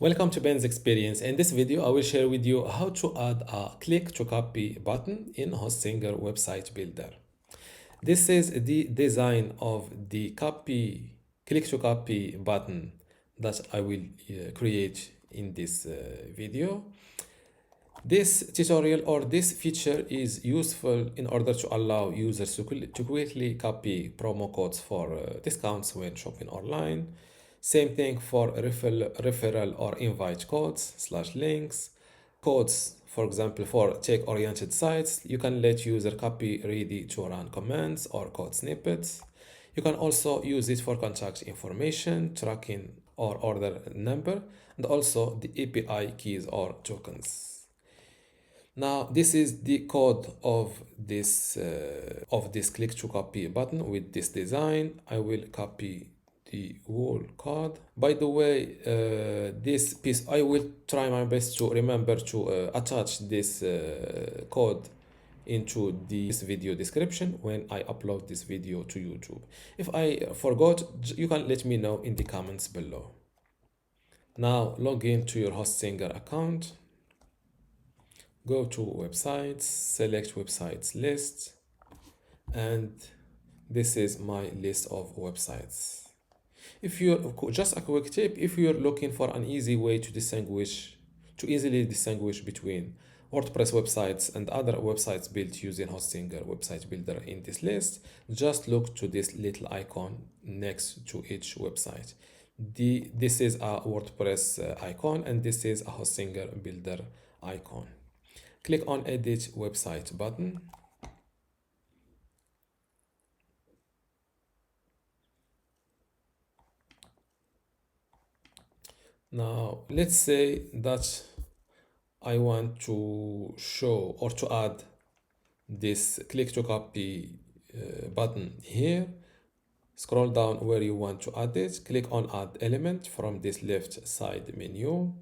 Welcome to Ben's Experience. In this video, I will share with you how to add a click to copy button in Hostinger website builder. This is the design of the click to copy button that I will create in this video. This tutorial or this feature is useful in order to allow users to quickly copy promo codes for discounts when shopping online. Same thing for referral or invite codes / links. Codes, for example, for tech-oriented sites, you can let user copy ready to run commands or code snippets. You can also use it for contact information, tracking or order number, and also the API keys or tokens. Now this is the code of this click to copy button with this design. I will copy the whole code. By the way, this piece I will try my best to remember to attach this code into this video description when I upload this video to YouTube. If I forgot, you can let me know in the comments below. Now log in to your Hostinger account. Go to websites, select websites list, and this is my list of websites. If you're just a quick tip, if you're looking for an easy way to easily distinguish between WordPress websites and other websites built using Hostinger website builder in this list, just look to this little icon next to each website. This is a WordPress icon and this is a Hostinger builder icon. Click on Edit Website button. Now, let's say that I want to show or to add this click to copy button here. Scroll down where you want to add it. Click on Add Element from this left side menu.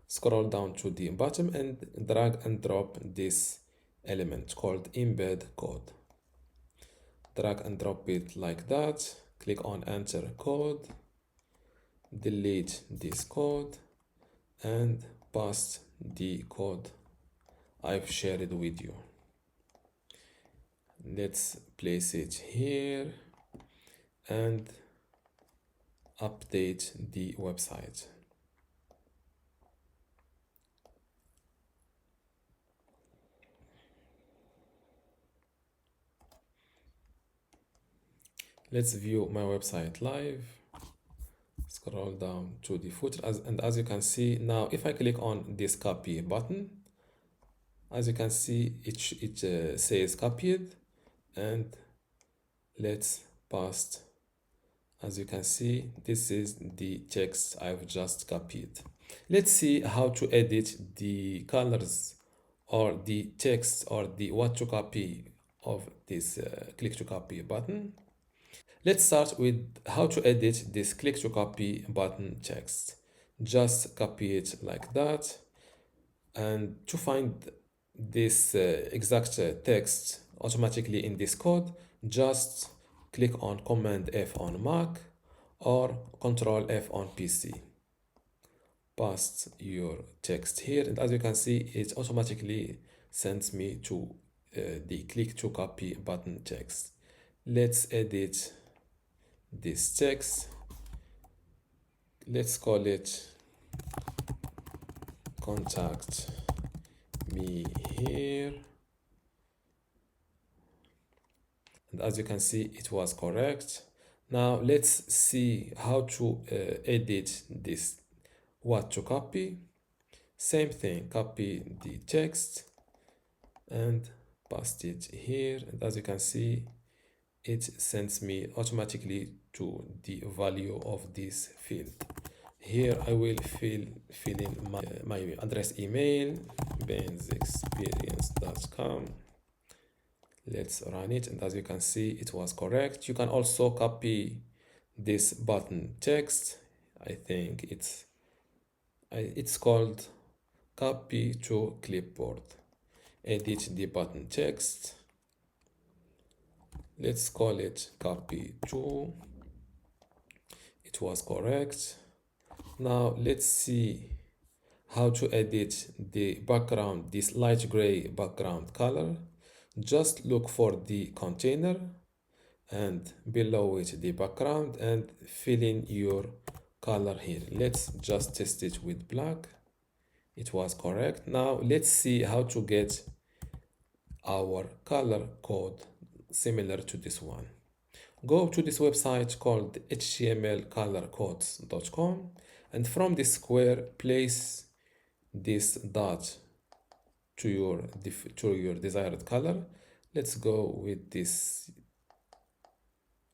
Scroll down to the bottom and drag and drop this element called embed code. Drag and drop it like that. Click on enter code. Delete this code and paste the code I've shared with you. Let's place it here and update the website. Let's view my website live. Scroll down to the footer as you can see now, if I click on this copy button, as you can see it says copied, and let's paste. As you can see, this is the text I've just copied. Let's see how to edit the colors or the text or the what to copy of this click to copy button. Let's start with how to edit this click to copy button text. Just copy it like that. And to find this exact text automatically in this code, just click on Command F on Mac or Control F on PC. Paste your text here, and as you can see, it automatically sends me to the click to copy button text. Let's edit this text. Let's call it contact me here, and as you can see it was correct. Now let's see how to edit this what to copy. Same thing, copy the text and paste it here, and as you can see it sends me automatically to the value of this field. Here I will fill in my address email, bensexperience.com. Let's run it, and as you can see it was correct. You can also copy this button text. I think it's called copy to clipboard. Edit the button text. Let's call it copy to. It was correct. Now let's see how to edit the background, this light gray background color. Just look for the container and below it the background and fill in your color here. Let's just test it with black. It was correct. Now let's see how to get our color code similar to this one. Go to this website called htmlcolorcodes.com, and from this square place this dot to your desired color. Let's go with this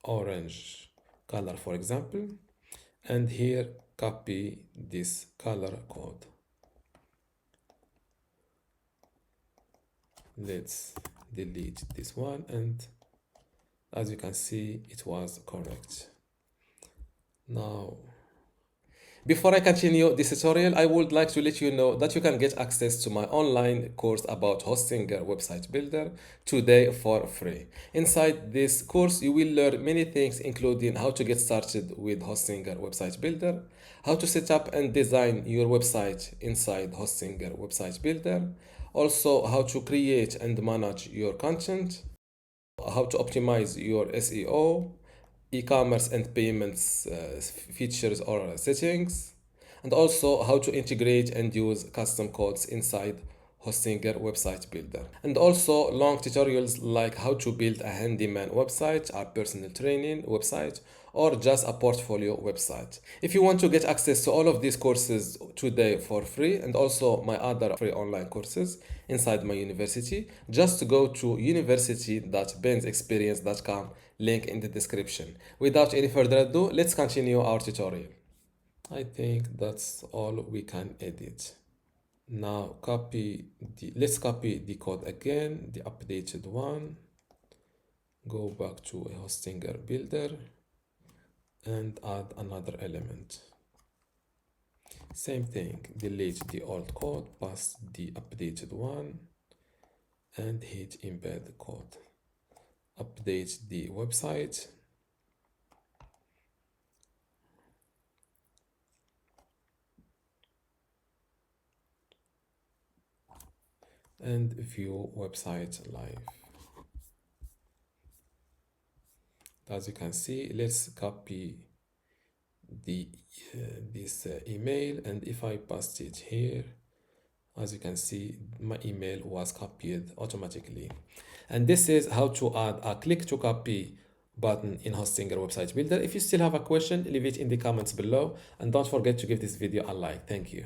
orange color, for example, and here copy this color code. Let's delete this one, and as you can see, it was correct. Now, before I continue this tutorial, I would like to let you know that you can get access to my online course about Hostinger Website Builder today for free. Inside this course, you will learn many things, including how to get started with Hostinger Website Builder, how to set up and design your website inside Hostinger Website Builder, also how to create and manage your content, how to optimize your SEO, e-commerce and payments features or settings, and also how to integrate and use custom codes inside Hostinger Website Builder, and also long tutorials like how to build a handyman website, a personal training website, or just a portfolio website. If you want to get access to all of these courses today for free, and also my other free online courses inside my university, just go to university.bensexperience.com, link in the description. Without any further ado, let's continue our tutorial. I think that's all we can edit. Now let's copy the code again, the updated one. Go back to a Hostinger Builder and add another element. Same thing, delete the old code, pass the updated one, and hit embed code. Update the website. And view website live. As you can see, let's copy this email, and if I paste it here, as you can see, my email was copied automatically. And this is how to add a click to copy button in Hostinger Website Builder. If you still have a question, leave it in the comments below, and don't forget to give this video a like. Thank you.